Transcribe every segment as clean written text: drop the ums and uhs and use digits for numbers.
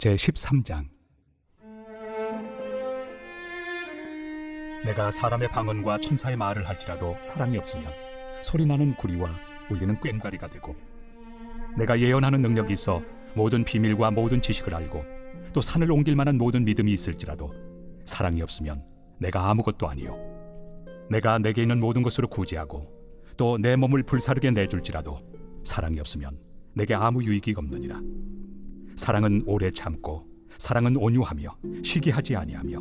제13장. 내가 사람의 방언과 천사의 말을 할지라도 사랑이 없으면 소리나는 구리와 울리는 꽹과리가 되고, 내가 예언하는 능력이 있어 모든 비밀과 모든 지식을 알고 또 산을 옮길 만한 모든 믿음이 있을지라도 사랑이 없으면 내가 아무것도 아니요. 내가 내게 있는 모든 것으로 구제하고 또 내 몸을 불사르게 내줄지라도 사랑이 없으면 내게 아무 유익이 없느니라. 사랑은 오래 참고, 사랑은 온유하며 시기하지 아니하며,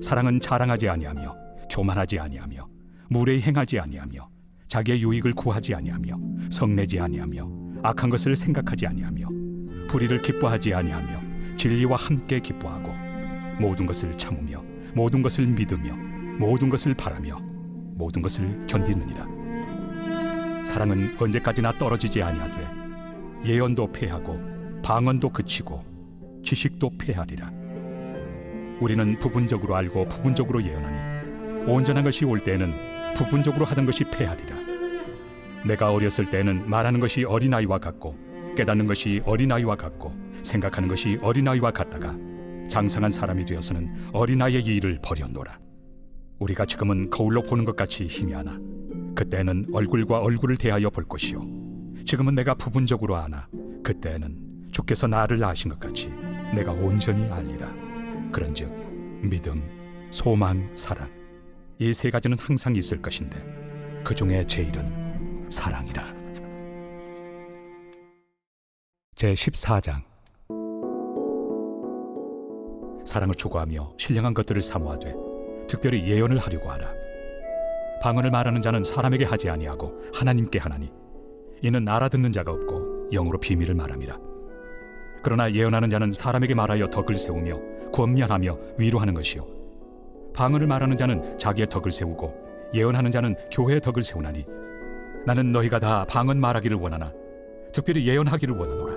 사랑은 자랑하지 아니하며 교만하지 아니하며 무례히 행하지 아니하며 자기의 유익을 구하지 아니하며 성내지 아니하며 악한 것을 생각하지 아니하며 불의를 기뻐하지 아니하며 진리와 함께 기뻐하고 모든 것을 참으며 모든 것을 믿으며 모든 것을 바라며 모든 것을 견디느니라. 사랑은 언제까지나 떨어지지 아니하되 예언도 패하고 방언도 그치고 지식도 패하리라. 우리는 부분적으로 알고 부분적으로 예언하니 온전한 것이 올 때에는 부분적으로 하던 것이 패하리라. 내가 어렸을 때에는 말하는 것이 어린아이와 같고 깨닫는 것이 어린아이와 같고 생각하는 것이 어린아이와 같다가 장성한 사람이 되어서는 어린아이의 일을 버렸노라. 우리가 지금은 거울로 보는 것 같이 희미하나 그때는 얼굴과 얼굴을 대하여 볼 것이요, 지금은 내가 부분적으로 아나 그때는 주께서 나를 아신 것 같이 내가 온전히 알리라. 그런즉 믿음, 소망, 사랑, 이 세 가지는 항상 있을 것인데 그 중에 제일은 사랑이라. 제14장. 사랑을 추구하며 신령한 것들을 사모하되 특별히 예언을 하려고 하라. 방언을 말하는 자는 사람에게 하지 아니하고 하나님께 하나니 이는 알아듣는 자가 없고 영으로 비밀을 말함이라. 그러나 예언하는 자는 사람에게 말하여 덕을 세우며 권면하며 위로하는 것이요, 방언을 말하는 자는 자기의 덕을 세우고 예언하는 자는 교회의 덕을 세우나니 나는 너희가 다 방언 말하기를 원하나 특별히 예언하기를 원하노라.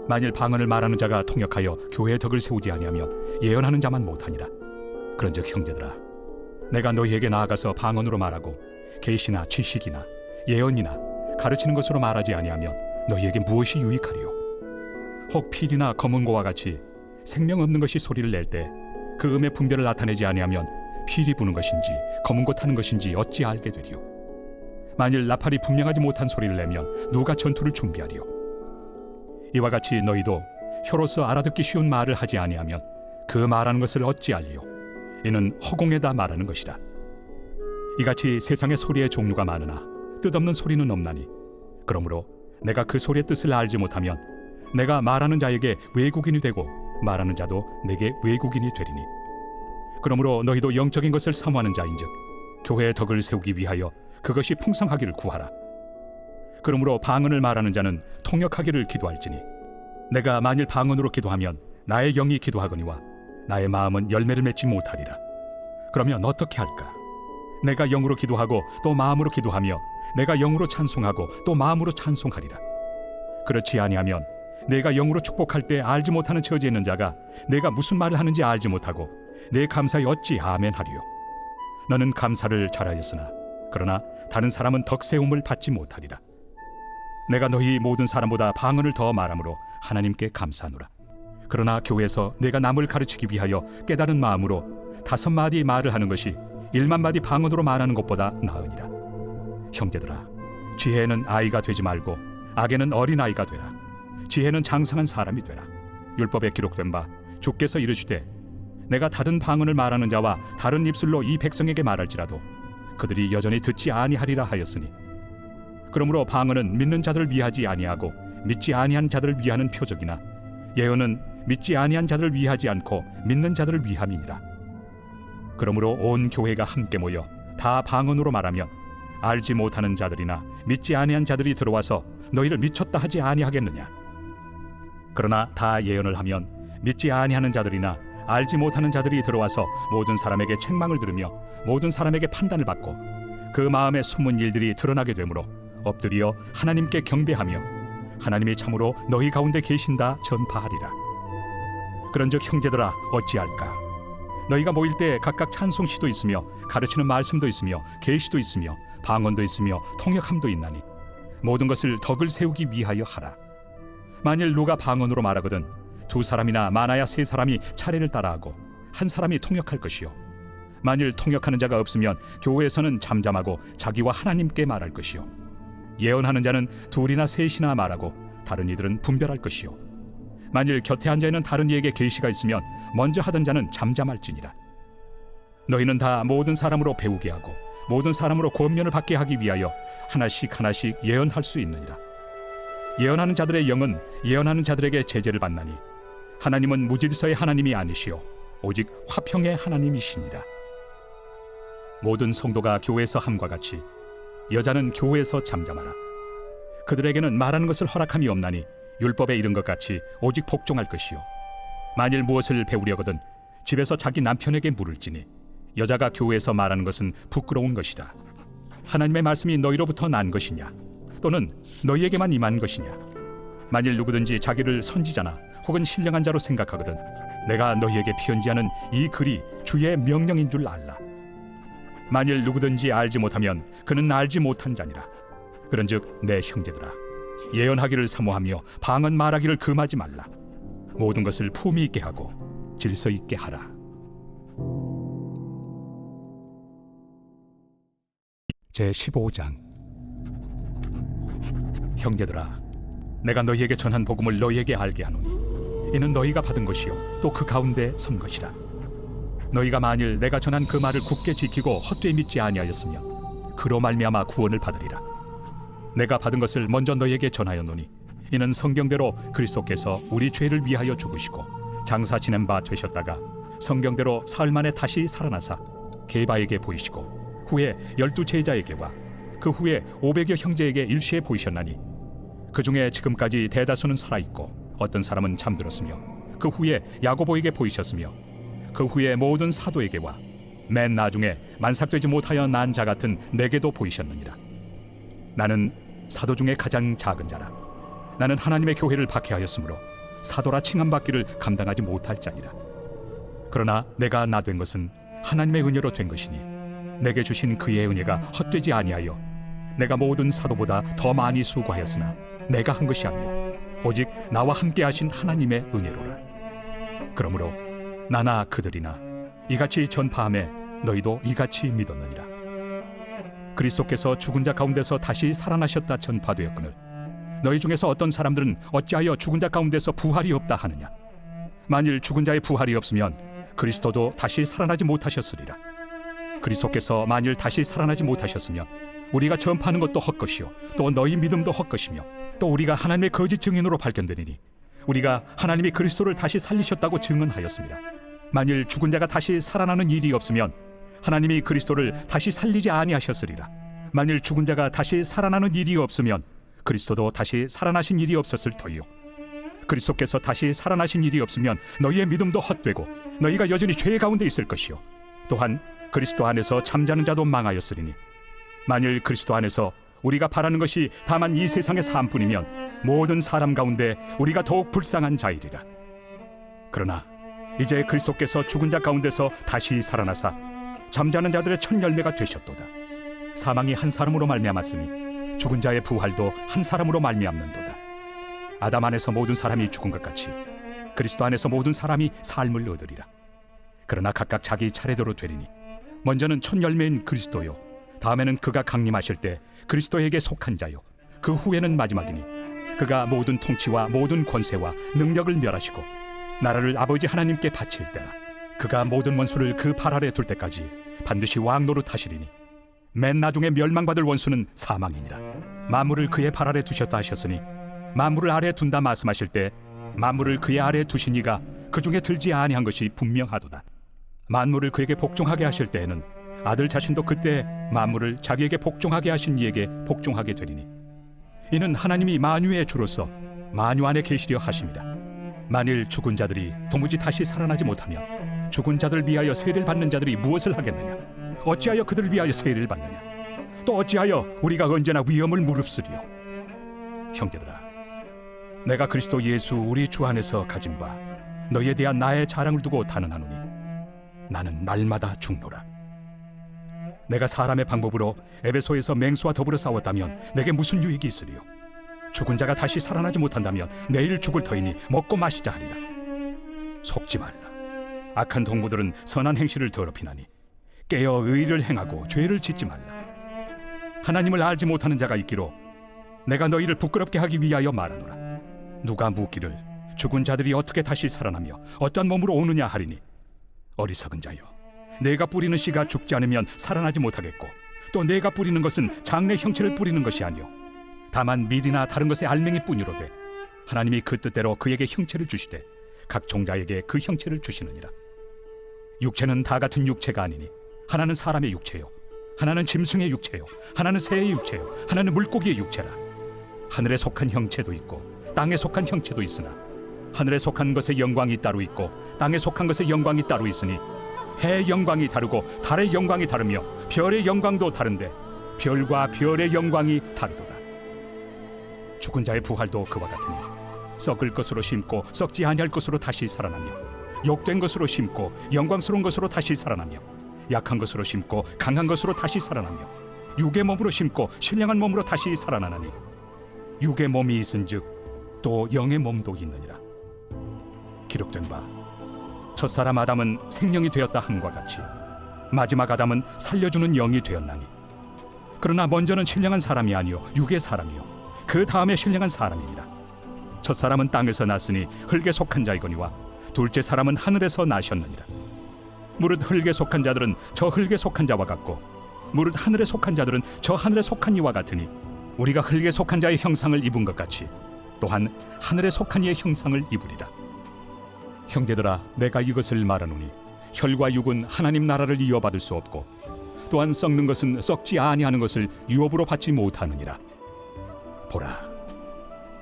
만일 방언을 말하는 자가 통역하여 교회의 덕을 세우지 아니하면 예언하는 자만 못하니라. 그런즉 형제들아, 내가 너희에게 나아가서 방언으로 말하고 계시나 지식이나 예언이나 가르치는 것으로 말하지 아니하면 너희에게 무엇이 유익하리요? 혹 필이나 검은고와 같이 생명 없는 것이 소리를 낼 때 그 음의 분별을 나타내지 아니하면 필이 부는 것인지 검은고 타는 것인지 어찌 알게 되리요? 만일 나팔이 분명하지 못한 소리를 내면 누가 전투를 준비하리요? 이와 같이 너희도 혀로서 알아듣기 쉬운 말을 하지 아니하면 그 말하는 것을 어찌 알리요? 이는 허공에다 말하는 것이라. 이같이 세상의 소리의 종류가 많으나 뜻없는 소리는 없나니, 그러므로 내가 그 소리의 뜻을 알지 못하면 내가 말하는 자에게 외국인이 되고 말하는 자도 내게 외국인이 되리니, 그러므로 너희도 영적인 것을 사모하는 자인즉 교회의 덕을 세우기 위하여 그것이 풍성하기를 구하라. 그러므로 방언을 말하는 자는 통역하기를 기도할지니, 내가 만일 방언으로 기도하면 나의 영이 기도하거니와 나의 마음은 열매를 맺지 못하리라. 그러면 어떻게 할까? 내가 영으로 기도하고 또 마음으로 기도하며 내가 영으로 찬송하고 또 마음으로 찬송하리라. 그렇지 아니하면 내가 영으로 축복할 때 알지 못하는 처지에 있는 자가 내가 무슨 말을 하는지 알지 못하고 내 감사에 어찌 아멘 하리요? 너는 감사를 잘하였으나 그러나 다른 사람은 덕세움을 받지 못하리라. 내가 너희 모든 사람보다 방언을 더 말함으로 하나님께 감사하노라. 그러나 교회에서 내가 남을 가르치기 위하여 깨달은 마음으로 5마디 말을 하는 것이 1만마디 방언으로 말하는 것보다 나으니라. 형제들아, 지혜는 아이가 되지 말고 악에는 어린아이가 되라. 지혜는 장성한 사람이 되라. 율법에 기록된 바 주께서 이르시되 내가 다른 방언을 말하는 자와 다른 입술로 이 백성에게 말할지라도 그들이 여전히 듣지 아니하리라 하였으니, 그러므로 방언은 믿는 자들을 위하지 아니하고 믿지 아니한 자들을 위하는 표적이나 예언은 믿지 아니한 자들을 위하지 않고 믿는 자들을 위함이니라. 그러므로 온 교회가 함께 모여 다 방언으로 말하면 알지 못하는 자들이나 믿지 아니한 자들이 들어와서 너희를 미쳤다 하지 아니하겠느냐? 그러나 다 예언을 하면 믿지 아니하는 자들이나 알지 못하는 자들이 들어와서 모든 사람에게 책망을 들으며 모든 사람에게 판단을 받고 그 마음에 숨은 일들이 드러나게 되므로 엎드려 하나님께 경배하며 하나님이 참으로 너희 가운데 계신다 전파하리라. 그런즉 형제들아, 어찌할까? 너희가 모일 때 각각 찬송시도 있으며 가르치는 말씀도 있으며 계시도 있으며 방언도 있으며 통역함도 있나니 모든 것을 덕을 세우기 위하여 하라. 만일 누가 방언으로 말하거든 두 사람이나 많아야 세 사람이 차례를 따라하고 한 사람이 통역할 것이요 만일 통역하는 자가 없으면 교회에서는 잠잠하고 자기와 하나님께 말할 것이요 예언하는 자는 둘이나 셋이나 말하고 다른 이들은 분별할 것이요 만일 곁에 앉아 있는 다른 이에게 계시가 있으면 먼저 하던 자는 잠잠할지니라. 너희는 다 모든 사람으로 배우게 하고 모든 사람으로 권면을 받게 하기 위하여 하나씩 하나씩 예언할 수 있느니라. 예언하는 자들의 영은 예언하는 자들에게 제재를 받나니 하나님은 무질서의 하나님이 아니시오 오직 화평의 하나님이시니라. 모든 성도가 교회에서 함과 같이 여자는 교회에서 잠잠하라. 그들에게는 말하는 것을 허락함이 없나니 율법에 이른 것 같이 오직 복종할 것이요 만일 무엇을 배우려거든 집에서 자기 남편에게 물을지니 여자가 교회에서 말하는 것은 부끄러운 것이라. 하나님의 말씀이 너희로부터 난 것이냐 또는 너희에게만 임한 것이냐. 만일 누구든지 자기를 선지자나 혹은 신령한 자로 생각하거든 내가 너희에게 편지하는 이 글이 주의 명령인 줄 알라. 만일 누구든지 알지 못하면 그는 알지 못한 자니라. 그런즉 내 형제들아 예언하기를 사모하며 방언 말하기를 금하지 말라. 모든 것을 품위 있게 하고 질서 있게 하라. 제15장. 형제들아 내가 너희에게 전한 복음을 너희에게 알게 하노니 이는 너희가 받은 것이요 또 그 가운데 선 것이라. 너희가 만일 내가 전한 그 말을 굳게 지키고 헛되이 믿지 아니하였으면 그로 말미암아 구원을 받으리라. 내가 받은 것을 먼저 너희에게 전하였노니 이는 성경대로 그리스도께서 우리 죄를 위하여 죽으시고 장사 지낸 바 되셨다가 성경대로 사흘 만에 다시 살아나사 게바에게 보이시고 후에 12 제자에게와 그 후에 500여 형제에게 일시에 보이셨나니 그 중에 지금까지 대다수는 살아있고 어떤 사람은 잠들었으며 그 후에 야고보에게 보이셨으며 그 후에 모든 사도에게와 맨 나중에 만삭되지 못하여 난 자 같은 내게도 보이셨느니라. 나는 사도 중에 가장 작은 자라. 나는 하나님의 교회를 박해하였으므로 사도라 칭함받기를 감당하지 못할 자니라. 그러나 내가 나 된 것은 하나님의 은혜로 된 것이니 내게 주신 그의 은혜가 헛되지 아니하여 내가 모든 사도보다 더 많이 수고하였으나 내가 한 것이 아니요 오직 나와 함께 하신 하나님의 은혜로라. 그러므로 나나 그들이나 이같이 전파함에 너희도 이같이 믿었느니라. 그리스도께서 죽은 자 가운데서 다시 살아나셨다 전파되었거늘 너희 중에서 어떤 사람들은 어찌하여 죽은 자 가운데서 부활이 없다 하느냐. 만일 죽은 자의 부활이 없으면 그리스도도 다시 살아나지 못하셨으리라. 그리스도께서 만일 다시 살아나지 못하셨으면 우리가 전파하는 것도 헛것이요 또 너희 믿음도 헛것이며 또 우리가 하나님의 거짓 증인으로 발견되리니 우리가 하나님이 그리스도를 다시 살리셨다고 증언하였습니다. 만일 죽은 자가 다시 살아나는 일이 없으면 하나님이 그리스도를 다시 살리지 아니하셨으리라. 만일 죽은 자가 다시 살아나는 일이 없으면 그리스도도 다시 살아나신 일이 없었을 터이요 그리스도께서 다시 살아나신 일이 없으면 너희의 믿음도 헛되고 너희가 여전히 죄 가운데 있을 것이요 또한 그리스도 안에서 잠자는 자도 망하였으리니 만일 그리스도 안에서 우리가 바라는 것이 다만 이 세상의 삶뿐이면 모든 사람 가운데 우리가 더욱 불쌍한 자이리라. 그러나 이제 그리스도께서 죽은 자 가운데서 다시 살아나사 잠자는 자들의 첫 열매가 되셨도다. 사망이 한 사람으로 말미암았으니 죽은 자의 부활도 한 사람으로 말미암는도다. 아담 안에서 모든 사람이 죽은 것 같이 그리스도 안에서 모든 사람이 삶을 얻으리라. 그러나 각각 자기 차례대로 되리니 먼저는 첫 열매인 그리스도요 다음에는 그가 강림하실 때 그리스도에게 속한 자요 그 후에는 마지막이니 그가 모든 통치와 모든 권세와 능력을 멸하시고 나라를 아버지 하나님께 바칠 때라. 그가 모든 원수를 그 발 아래 둘 때까지 반드시 왕 노릇하시리니 맨 나중에 멸망받을 원수는 사망이니라. 만물을 그의 발 아래 두셨다 하셨으니 만물을 아래 둔다 말씀하실 때 만물을 그의 아래 두신 이가 그 중에 들지 아니한 것이 분명하도다. 만물을 그에게 복종하게 하실 때에는 아들 자신도 그때 만물을 자기에게 복종하게 하신 이에게 복종하게 되리니 이는 하나님이 만유의 주로서 만유 안에 계시려 하심이라. 만일 죽은 자들이 도무지 다시 살아나지 못하면 죽은 자들 위하여 세례를 받는 자들이 무엇을 하겠느냐. 어찌하여 그들을 위하여 세례를 받느냐. 또 어찌하여 우리가 언제나 위험을 무릅쓰리요. 형제들아 내가 그리스도 예수 우리 주 안에서 가진 바 너희에 대한 나의 자랑을 두고 단언하노니 나는 날마다 죽노라. 내가 사람의 방법으로 에베소에서 맹수와 더불어 싸웠다면 내게 무슨 유익이 있으리요. 죽은 자가 다시 살아나지 못한다면 내일 죽을 터이니 먹고 마시자 하리라. 속지 말라. 악한 동무들은 선한 행실을 더럽히나니 깨어 의를 행하고 죄를 짓지 말라. 하나님을 알지 못하는 자가 있기로 내가 너희를 부끄럽게 하기 위하여 말하노라. 누가 묻기를 죽은 자들이 어떻게 다시 살아나며 어떠한 몸으로 오느냐 하리니, 어리석은 자여, 내가 뿌리는 씨가 죽지 않으면 살아나지 못하겠고, 또 내가 뿌리는 것은 장래 형체를 뿌리는 것이 아니요 다만 밀이나 다른 것의 알맹이 뿐이로되, 하나님이 그 뜻대로 그에게 형체를 주시되 각 종자에게 그 형체를 주시느니라. 육체는 다 같은 육체가 아니니 하나는 사람의 육체요, 하나는 짐승의 육체요, 하나는 새의 육체요, 하나는 물고기의 육체라. 하늘에 속한 형체도 있고 땅에 속한 형체도 있으나 하늘에 속한 것의 영광이 따로 있고 땅에 속한 것의 영광이 따로 있으니, 해의 영광이 다르고 달의 영광이 다르며 별의 영광도 다른데 별과 별의 영광이 다르도다. 죽은 자의 부활도 그와 같으니 썩을 것으로 심고 썩지 아니할 것으로 다시 살아나며, 욕된 것으로 심고 영광스러운 것으로 다시 살아나며, 약한 것으로 심고 강한 것으로 다시 살아나며, 육의 몸으로 심고 신령한 몸으로 다시 살아나나니, 육의 몸이 있은즉 또 영의 몸도 있느니라. 기록된 바 첫사람 아담은 생명이 되었다 함과 같이 마지막 아담은 살려주는 영이 되었나니, 그러나 먼저는 신령한 사람이 아니요 육의 사람이요 그 다음에 신령한 사람이니라. 첫사람은 땅에서 났으니 흙에 속한 자이거니와 둘째 사람은 하늘에서 나셨느니라. 무릇 흙에 속한 자들은 저 흙에 속한 자와 같고 무릇 하늘에 속한 자들은 저 하늘에 속한 이와 같으니, 우리가 흙에 속한 자의 형상을 입은 것 같이 또한 하늘에 속한 이의 형상을 입으리라. 형제들아, 내가 이것을 말하노니 혈과 육은 하나님 나라를 이어받을 수 없고, 또한 썩는 것은 썩지 아니하는 것을 유업으로 받지 못하느니라. 보라,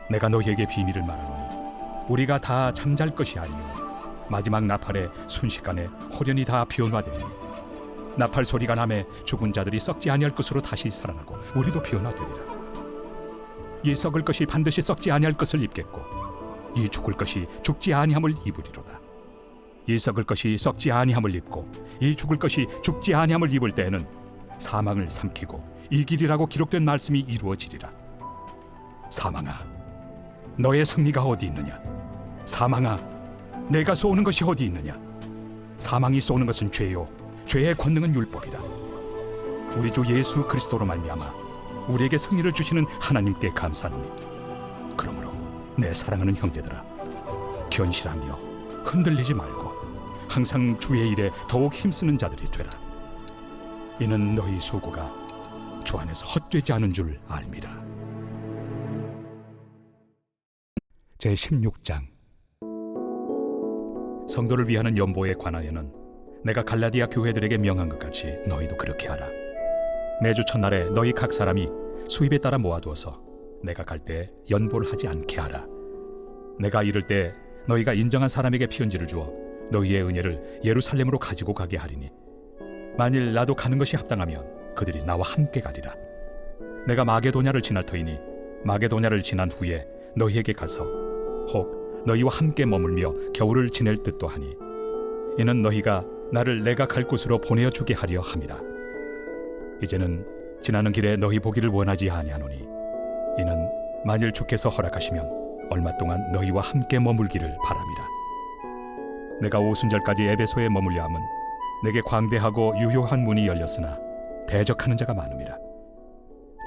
내가 너희에게 비밀을 말하노니 우리가 다 잠잘 것이 아니요 마지막 나팔에 순식간에 호련히 다 변화되니, 나팔 소리가 나매 죽은 자들이 썩지 아니할 것으로 다시 살아나고 우리도 변화되리라. 이 썩을 것이 반드시 썩지 아니할 것을 입겠고, 이 죽을 것이 죽지 아니함을 입으리로다. 이 썩을 것이 썩지 아니함을 입고 이 죽을 것이 죽지 아니함을 입을 때에는 사망을 삼키고 이기리라고 기록된 말씀이 이루어지리라. 사망아, 너의 승리가 어디 있느냐? 사망아, 내가 쏘는 것이 어디 있느냐? 사망이 쏘는 것은 죄요, 죄의 권능은 율법이라. 우리 주 예수 그리스도로 말미암아 우리에게 승리를 주시는 하나님께 감사하노니, 그러므로 내 사랑하는 형제들아, 견실하며 흔들리지 말고 항상 주의 일에 더욱 힘쓰는 자들이 되라. 이는 너희 소고가 주 안에서 헛되지 않은 줄 알미라. 제16장. 성도를 위하는 연보에 관하여는 내가 갈라디아 교회들에게 명한 것 같이 너희도 그렇게 하라. 매주 첫날에 너희 각 사람이 수입에 따라 모아두어서 내가 갈 때 연보를 하지 않게 하라. 내가 이를 때 너희가 인정한 사람에게 피언지를 주어 너희의 은혜를 예루살렘으로 가지고 가게 하리니, 만일 나도 가는 것이 합당하면 그들이 나와 함께 가리라. 내가 마게도냐를 지날 터이니 마게도냐를 지난 후에 너희에게 가서 혹 너희와 함께 머물며 겨울을 지낼 뜻도 하니, 이는 너희가 나를 내가 갈 곳으로 보내어 주게 하려 함이라. 이제는 지나는 길에 너희 보기를 원하지 아니하노니, 이는 만일 주께서 허락하시면 얼마 동안 너희와 함께 머물기를 바람이라. 내가 오순절까지 에베소에 머물려 함은 내게 광대하고 유효한 문이 열렸으나 대적하는 자가 많음이라.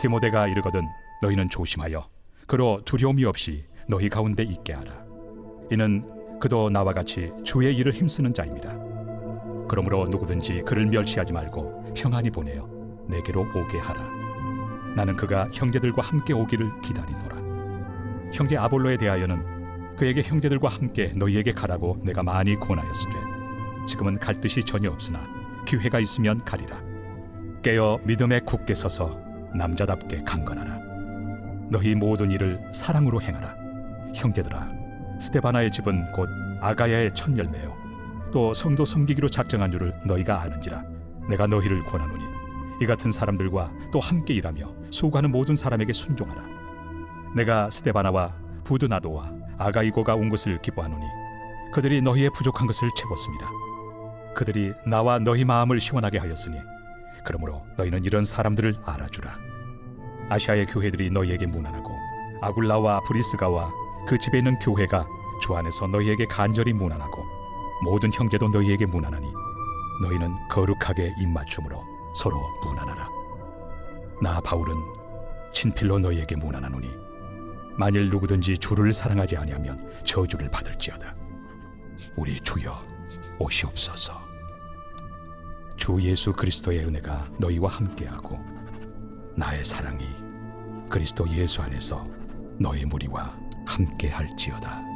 디모데가 이르거든 너희는 조심하여 그로 두려움이 없이 너희 가운데 있게 하라. 이는 그도 나와 같이 주의 일을 힘쓰는 자입니다. 그러므로 누구든지 그를 멸시하지 말고 평안히 보내어 내게로 오게 하라. 나는 그가 형제들과 함께 오기를 기다리노라. 형제 아볼로에 대하여는 그에게 형제들과 함께 너희에게 가라고 내가 많이 권하였으되, 지금은 갈 뜻이 전혀 없으나 기회가 있으면 가리라. 깨어 믿음에 굳게 서서 남자답게 강건하라. 너희 모든 일을 사랑으로 행하라. 형제들아, 스데바나의 집은 곧 아가야의 첫 열매요 또 성도 섬기기로 작정한 줄을 너희가 아는지라. 내가 너희를 권하노니 이 같은 사람들과 또 함께 일하며 수고하는 모든 사람에게 순종하라. 내가 스데바나와 부드나도와 아가이고가 온 것을 기뻐하노니 그들이 너희의 부족한 것을 채웠습니다. 그들이 나와 너희 마음을 시원하게 하였으니, 그러므로 너희는 이런 사람들을 알아주라. 아시아의 교회들이 너희에게 문안하고 아굴라와 브리스가와 그 집에 있는 교회가 주 안에서 너희에게 간절히 문안하고 모든 형제도 너희에게 문안하니 너희는 거룩하게 입맞춤으로 서로 문안하라. 나 바울은 친필로 너희에게 문안하노니 만일 누구든지 주를 사랑하지 아니하면 저주를 받을지어다. 우리 주여 오시옵소서. 주 예수 그리스도의 은혜가 너희와 함께하고 나의 사랑이 그리스도 예수 안에서 너희 무리와 함께할지어다.